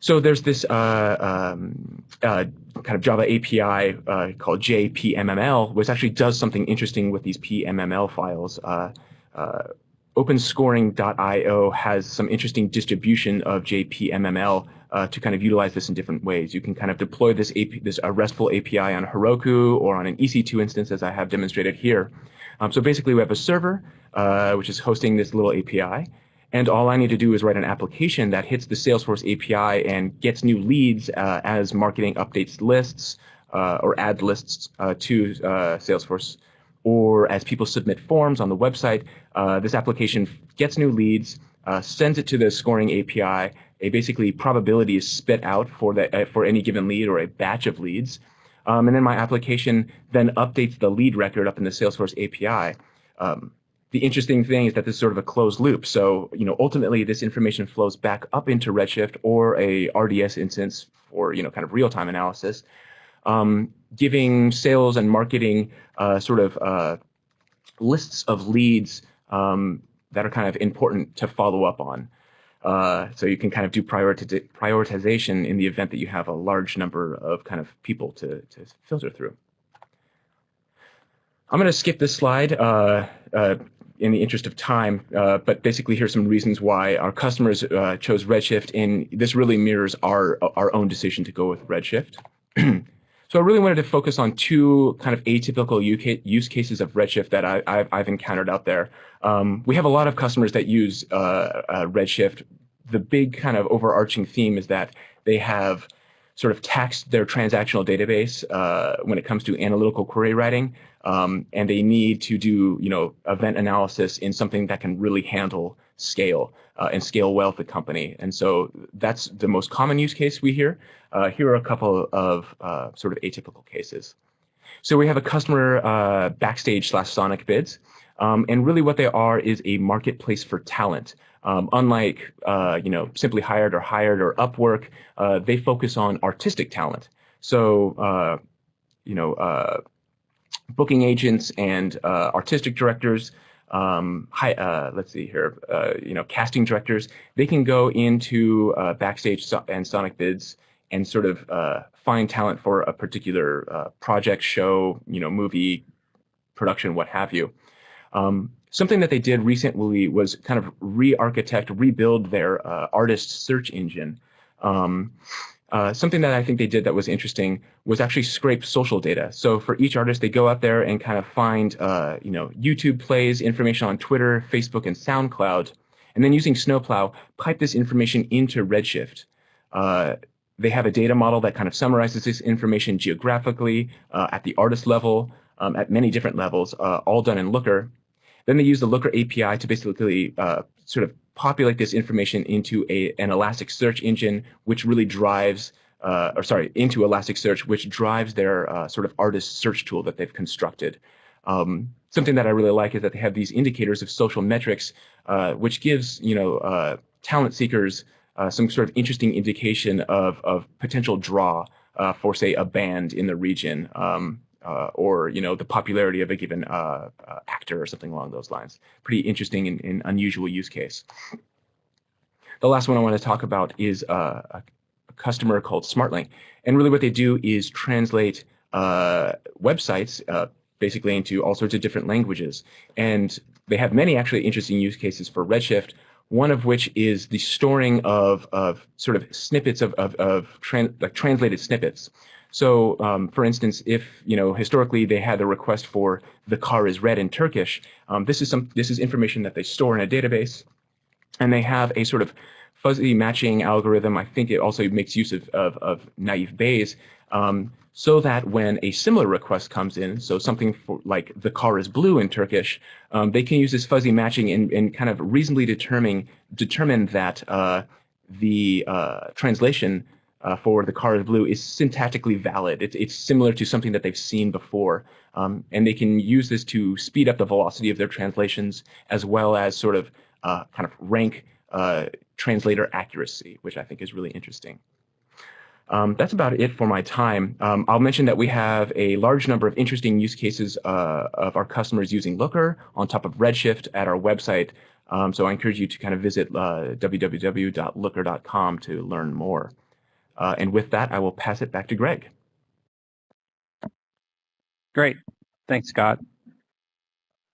So there's this kind of Java API called JPMML, which actually does something interesting with these PMML files. OpenScoring.io has some interesting distribution of JPMML to kind of utilize this in different ways. You can kind of deploy this RESTful API on Heroku or on an EC2 instance, as I have demonstrated here. So basically, we have a server which is hosting this little API. And all I need to do is write an application that hits the Salesforce API and gets new leads as marketing updates lists or add lists to Salesforce, or as people submit forms on the website. This application gets new leads, sends it to the scoring API. Basically, probability is spit out for any given lead or a batch of leads. And then my application then updates the lead record up in the Salesforce API. The interesting thing is that this is sort of a closed loop. So, ultimately, this information flows back up into Redshift or a RDS instance for, kind of real-time analysis, giving sales and marketing lists of leads that are kind of important to follow up on. So you can kind of do prioritization in the event that you have a large number of kind of people to filter through. I'm going to skip this slide in the interest of time, but basically here's some reasons why our customers chose Redshift, and this really mirrors our own decision to go with Redshift. So I really wanted to focus on two kind of atypical use cases of Redshift that I've encountered out there. We have a lot of customers that use Redshift. The big kind of overarching theme is that they have sort of taxed their transactional database when it comes to analytical query writing, and they need to do event analysis in something that can really handle scale and scale well the company. And so that's the most common use case we hear. Here are a couple of sort of atypical cases. So we have a customer Backstage/Sonic Bids, and really what they are is a marketplace for talent. Unlike Simply Hired or Upwork, they focus on artistic talent. So booking agents and artistic directors, let's see here, casting directors, they can go into Backstage and Sonic Bids and sort of find talent for a particular project, show, movie, production, what have you. Something that they did recently was kind of rebuild their artist search engine. Something that I think they did that was interesting was actually scrape social data. So for each artist, they go out there and kind of find, YouTube plays, information on Twitter, Facebook, and SoundCloud, and then using Snowplow, pipe this information into Redshift. They have a data model that kind of summarizes this information geographically at the artist level, at many different levels, all done in Looker. Then they use the Looker API to basically sort of populate this information into an Elasticsearch engine, which really drives, into Elasticsearch, which drives their sort of artist search tool that they've constructed. Something that I really like is that they have these indicators of social metrics, which gives talent seekers some sort of interesting indication of potential draw for, say, a band in the region. Or the popularity of a given actor or something along those lines. Pretty interesting and unusual use case. The last one I want to talk about is a customer called SmartLink. And really what they do is translate websites basically into all sorts of different languages. And they have many actually interesting use cases for Redshift, one of which is the storing of sort of snippets of translated snippets. So, for instance, if historically they had a request for "the car is red" in Turkish, this is information that they store in a database, and they have a sort of fuzzy matching algorithm. I think it also makes use of naive Bayes, so that when a similar request comes in, so something for like "the car is blue" in Turkish, they can use this fuzzy matching and kind of reasonably determine that the translation for "the car is blue" is syntactically valid. It's similar to something that they've seen before, and they can use this to speed up the velocity of their translations, as well as sort of kind of rank translator accuracy, which I think is really interesting. That's about it for my time. I'll mention that we have a large number of interesting use cases of our customers using Looker on top of Redshift at our website. So I encourage you to kind of visit www.looker.com to learn more. And with that, I will pass it back to Greg. Great. Thanks, Scott.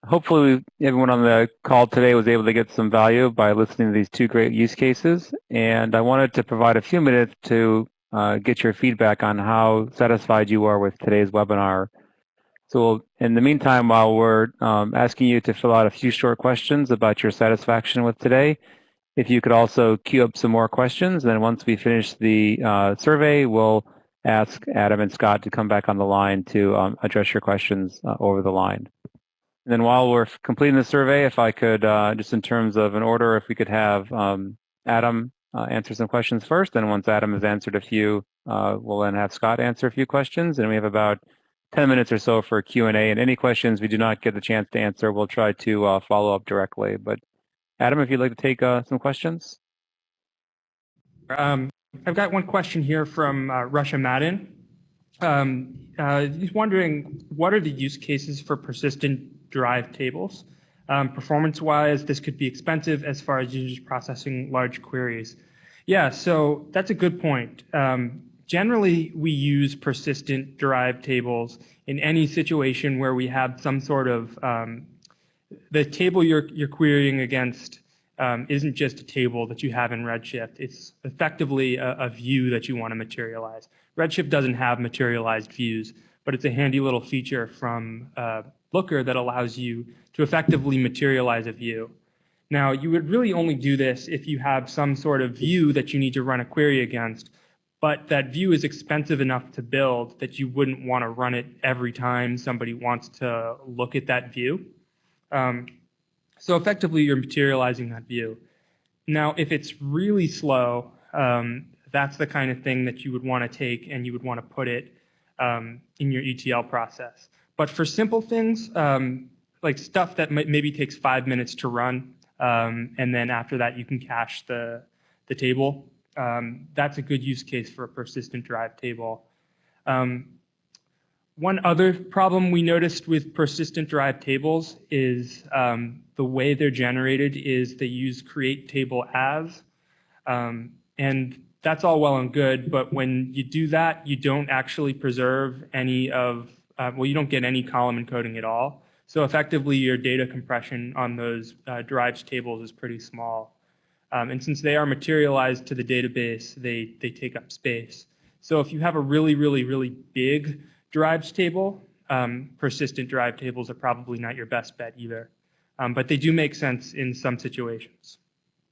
Hopefully everyone on the call today was able to get some value by listening to these two great use cases. And I wanted to provide a few minutes to get your feedback on how satisfied you are with today's webinar. So in the meantime, while we're asking you to fill out a few short questions about your satisfaction with today, if you could also queue up some more questions, then once we finish the survey, we'll ask Adam and Scott to come back on the line to address your questions over the line. And then while we're completing the survey, if I could, just in terms of an order, if we could have Adam answer some questions first, and once Adam has answered a few, we'll then have Scott answer a few questions, and we have about 10 minutes or so for Q&A, and any questions we do not get the chance to answer, we'll try to follow up directly. But Adam, if you'd like to take some questions. I've got one question here from Russia Madden. He's wondering, what are the use cases for persistent derived tables? Performance-wise, this could be expensive as far as users processing large queries. Yeah, so that's a good point. Generally, we use persistent derived tables in any situation where we have some sort of, the table you're querying against isn't just a table that you have in Redshift. It's effectively a view that you want to materialize. Redshift doesn't have materialized views, but it's a handy little feature from Looker that allows you to effectively materialize a view. Now, you would really only do this if you have some sort of view that you need to run a query against, but that view is expensive enough to build that you wouldn't want to run it every time somebody wants to look at that view. So effectively, you're materializing that view. Now, if it's really slow, that's the kind of thing that you would want to take and you would want to put it in your ETL process. But for simple things, like stuff that maybe takes 5 minutes to run, and then after that you can cache the table, that's a good use case for a persistent derived table. One other problem we noticed with persistent derived tables is the way they're generated is they use create table as. And that's all well and good, but when you do that, you don't actually preserve any of, well, you don't get any column encoding at all. So effectively, your data compression on those derived tables is pretty small. And since they are materialized to the database, they take up space. So if you have a really, really, really big derived table, persistent derived tables are probably not your best bet either. But they do make sense in some situations.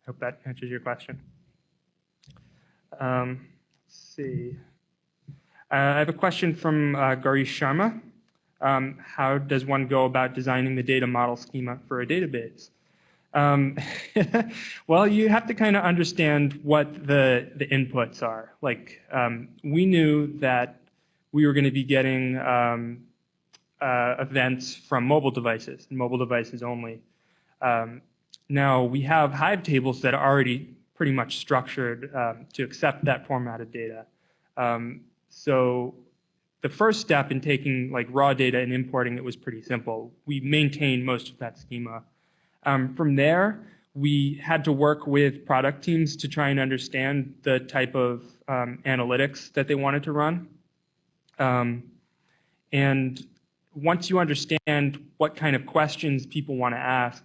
Hope that answers your question. Let's see. I have a question from Garish Sharma. How does one go about designing the data model schema for a database? Well, you have to kind of understand what the inputs are. Like, we knew that we were going to be getting events from mobile devices, and mobile devices only. Now, we have Hive tables that are already pretty much structured to accept that formatted data. So the first step in taking like raw data and importing it was pretty simple. We maintained most of that schema. From there, we had to work with product teams to try and understand the type of analytics that they wanted to run. And once you understand what kind of questions people want to ask,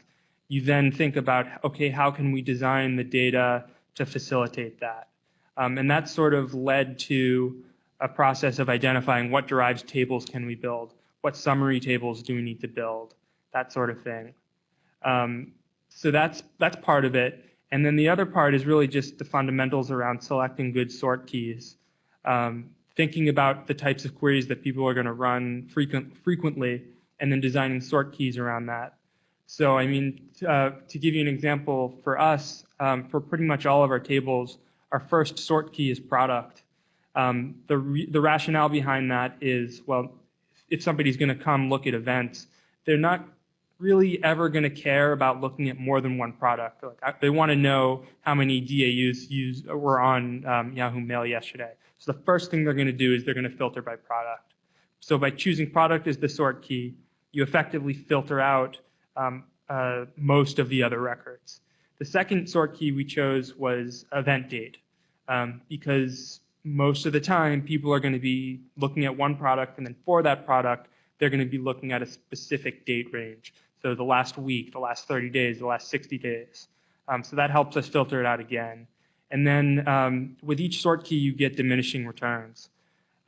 you then think about, okay, how can we design the data to facilitate that? And that sort of led to a process of identifying what derived tables can we build, what summary tables do we need to build, that sort of thing. So that's part of it. And then the other part is really just the fundamentals around selecting good sort keys, thinking about the types of queries that people are going to run frequently, and then designing sort keys around that. So I mean, to give you an example, for us, for pretty much all of our tables, our first sort key is product. The rationale behind that is, well, if somebody's going to come look at events, they're not really ever going to care about looking at more than one product. Like, they want to know how many DAUs were on Yahoo Mail yesterday. So the first thing they're going to do is they're going to filter by product. So by choosing product as the sort key, you effectively filter out most of the other records. The second sort key we chose was event date, because most of the time, people are going to be looking at one product, and then for that product, they're going to be looking at a specific date range. So the last week, the last 30 days, the last 60 days. So that helps us filter it out again. And then with each sort key, you get diminishing returns.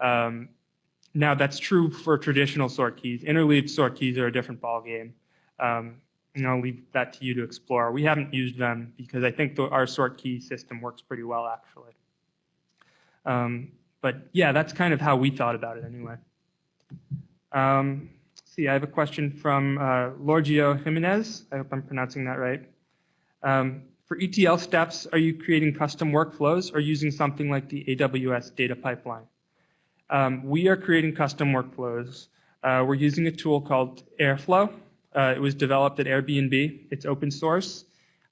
Now, that's true for traditional sort keys. Interleaved sort keys are a different ballgame. And I'll leave that to you to explore. We haven't used them because I think our sort key system works pretty well, actually. But yeah, that's kind of how we thought about it anyway. Let's see, I have a question from Lorgio Jimenez. I hope I'm pronouncing that right. For ETL steps, are you creating custom workflows or using something like the AWS data pipeline? We are creating custom workflows. We're using a tool called Airflow. It was developed at Airbnb. It's open source.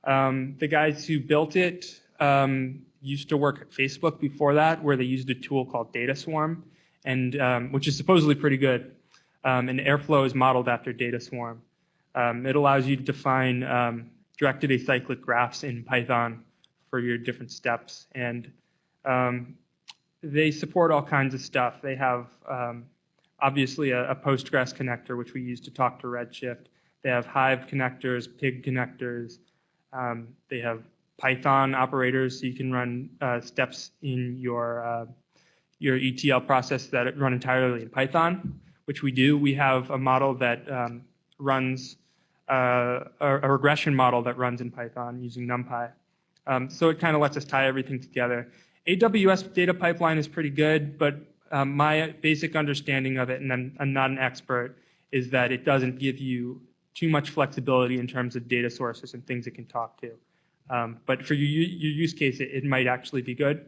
The guys who built it used to work at Facebook before that, where they used a tool called Data Swarm, and which is supposedly pretty good. And Airflow is modeled after Data Swarm. It allows you to define directed acyclic graphs in Python for your different steps. And they support all kinds of stuff. They have obviously a Postgres connector, which we use to talk to Redshift. They have Hive connectors, Pig connectors. They have Python operators, so you can run steps in your ETL process that run entirely in Python, which we do. We have a model that runs a regression model that runs in Python using NumPy. So it kind of lets us tie everything together. AWS data pipeline is pretty good, but my basic understanding of it, and I'm not an expert, is that it doesn't give you too much flexibility in terms of data sources and things it can talk to. But for your use case, it might actually be good.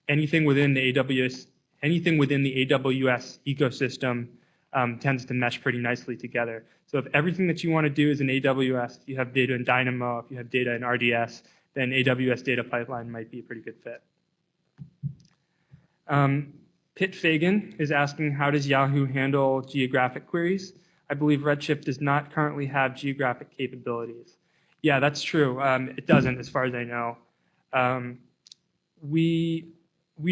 Anything within the AWS ecosystem tends to mesh pretty nicely together. So if everything that you want to do is in AWS, you have data in Dynamo, if you have data in RDS, then AWS data pipeline might be a pretty good fit. Pitt Fagan is asking, how does Yahoo handle geographic queries? I believe Redshift does not currently have geographic capabilities. Yeah, that's true. It doesn't, as far as I know. We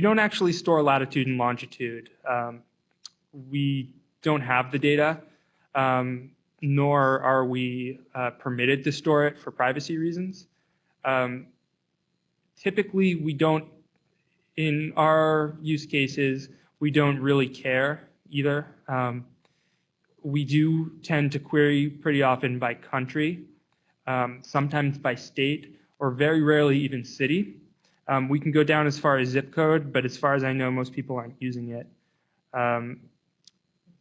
don't actually store latitude and longitude. We don't have the data, nor are we permitted to store it for privacy reasons. Typically, we don't, in our use cases, we don't really care either. We do tend to query pretty often by country, sometimes by state, or very rarely even city. We can go down as far as zip code, but as far as I know, most people aren't using it.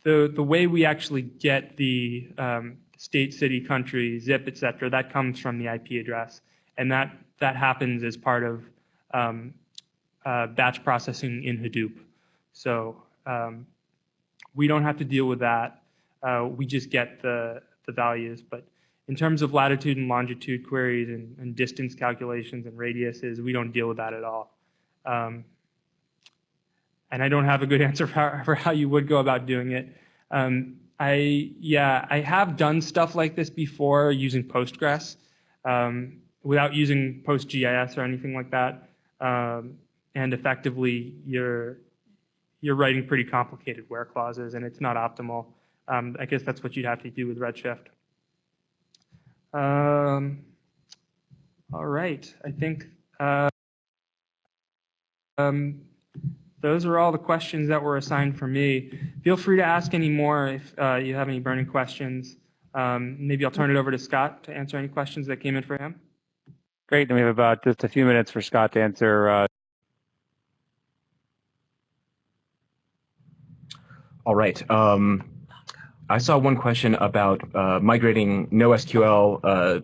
The way we actually get the state, city, country, zip, etc., that comes from the IP address, and that happens as part of batch processing in Hadoop. So we don't have to deal with that. We just get the values. But in terms of latitude and longitude queries and distance calculations and radiuses, we don't deal with that at all. And I don't have a good answer for how you would go about doing it. I have done stuff like this before using Postgres without using PostGIS or anything like that. And effectively, you're writing pretty complicated where clauses, and it's not optimal. I guess that's what you'd have to do with Redshift. All right, I think those are all the questions that were assigned for me. Feel free to ask any more if you have any burning questions. Maybe I'll turn it over to Scott to answer any questions that came in for him. Great, and we have about just a few minutes for Scott to answer. All right. I saw one question about migrating NoSQL,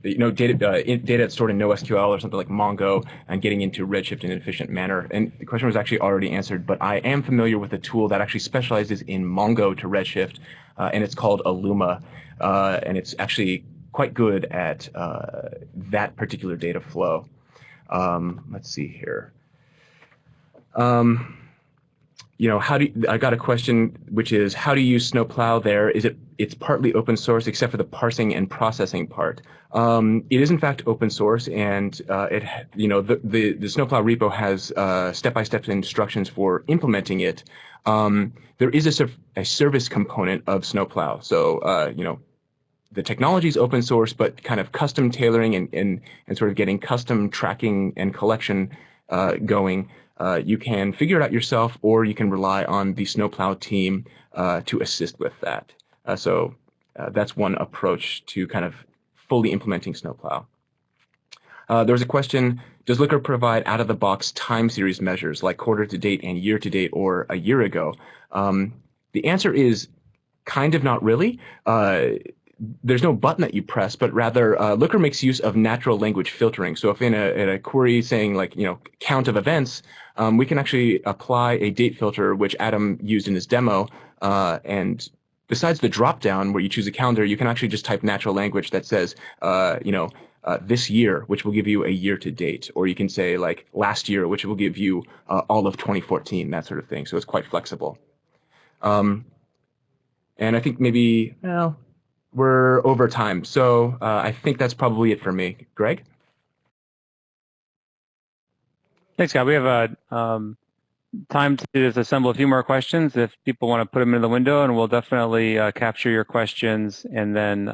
data stored in NoSQL or something like Mongo, and getting into Redshift in an efficient manner. And the question was actually already answered, but I am familiar with a tool that actually specializes in Mongo to Redshift, and it's called Illuma, and it's actually quite good at that particular data flow. Let's see here. I got a question, which is, how do you use Snowplow there? It's partly open source except for the parsing and processing part. It is in fact open source, and the Snowplow repo has step-by-step instructions for implementing it. There is a service component of Snowplow, so the technology is open source, but kind of custom tailoring and sort of getting custom tracking and collection going. You can figure it out yourself, or you can rely on the Snowplow team to assist with that. So that's one approach to kind of fully implementing Snowplow. There was a question, does Looker provide out-of-the-box time series measures like quarter-to-date and year-to-date or a year ago? The answer is kind of not really. There's no button that you press, but rather Looker makes use of natural language filtering. So if in a query saying like, count of events, we can actually apply a date filter, which Adam used in his demo. And besides the drop-down where you choose a calendar, you can actually just type natural language that says, this year, which will give you a year-to-date. Or you can say like last year, which will give you all of 2014, that sort of thing. So it's quite flexible. And I think maybe, well, we're over time. So I think that's probably it for me. Greg? Thanks, Scott. We have time to just assemble a few more questions if people want to put them in the window, and we'll definitely capture your questions and then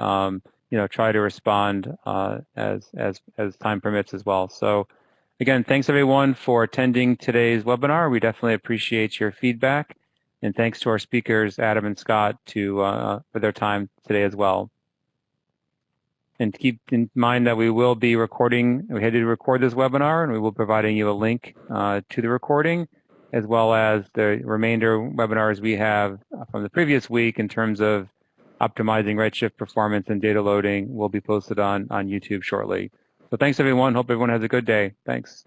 try to respond as time permits as well. So again, thanks everyone for attending today's webinar. We definitely appreciate your feedback, and thanks to our speakers Adam and Scott for their time today as well. And keep in mind that we will be recording. We had to record this webinar, and we will be providing you a link to the recording, as well as the remainder webinars we have from the previous week in terms of optimizing Redshift performance and data loading will be posted on YouTube shortly. So thanks, everyone. Hope everyone has a good day. Thanks.